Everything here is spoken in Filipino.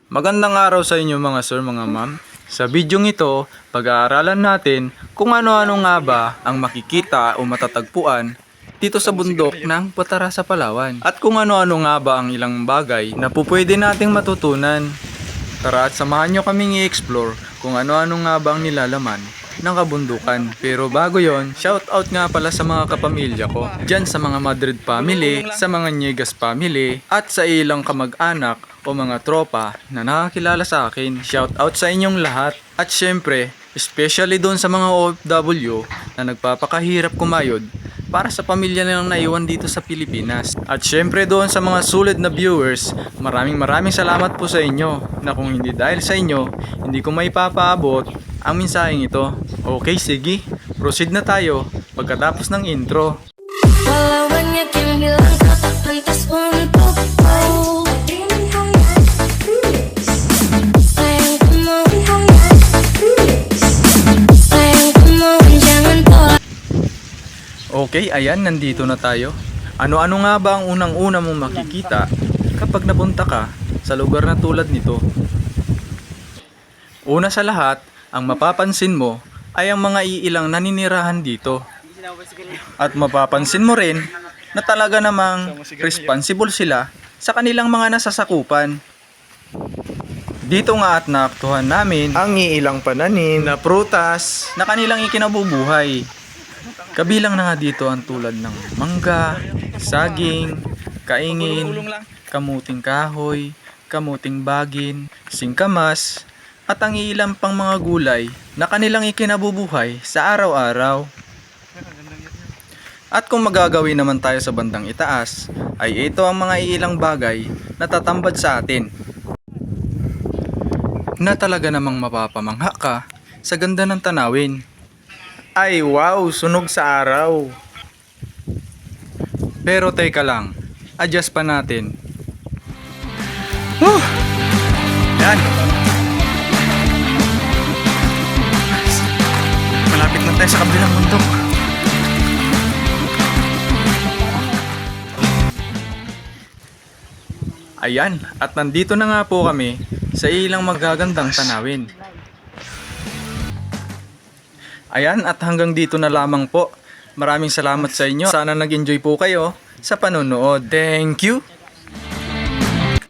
Magandang araw sa inyo mga sir, mga ma'am. Sa bidyong ito, pag-aaralan natin kung ano-ano nga ba ang makikita o matatagpuan dito sa bundok ng Batara sa Palawan. At kung ano-ano nga ba ang ilang bagay na pupwede nating matutunan. Tara at samahan nyo kaming i-explore kung ano-ano nga ba ang nilalaman ng kabundukan. Pero bago yon, shout out nga pala sa mga kapamilya ko. Diyan sa mga Madrid family, sa mga Niegas family, at sa ilang kamag-anak o mga tropa na nakakilala sa akin. Shout out sa inyong lahat. At syempre, especially doon sa mga OFW na nagpapakahirap kumayod para sa pamilya nilang naiwan dito sa Pilipinas. At syempre doon sa mga sulit na viewers, maraming salamat po sa inyo na kung hindi dahil sa inyo, hindi ko maipapaabot ang mensaheng ito. Okay, sige, proceed na tayo pagkatapos ng intro. Pahlawan yakin bilang tak pantas untuk kau. Sayang kamu jangan tolak. Okay, ayan, nandito na tayo. Ano-ano nga ba ang unang-una mong makikita kapag napunta ka sa lugar na tulad nito? Una sa lahat, ang mapapansin mo ay ang mga iilang naninirahan dito. At mapapansin mo rin na talaga namang responsible sila sa kanilang mga nasasakupan. Dito nga at naaktuhan namin ang iilang pananim na prutas na kanilang ikinabubuhay. Kabilang na nga dito ang tulad ng mangga, saging, kaingin, kamuting kahoy, kamuting bagin, singkamas, at ang ilang pang mga gulay na kanilang ikinabubuhay sa araw-araw. At kung magagawin naman tayo sa bandang itaas, ay ito ang mga ilang bagay na tatambad sa atin. Na talaga namang mapapamangha ka sa ganda ng tanawin. Ay wow, sunog sa araw. Pero teka lang, adjust pa natin. Yan. Malapit na tayo sa kabilang bundok. Ayan, at nandito na nga po kami sa ilang magagandang tanawin. Ayan, at hanggang dito na lamang po. Maraming salamat sa inyo. Sana nag-enjoy po kayo sa panonood. Thank you!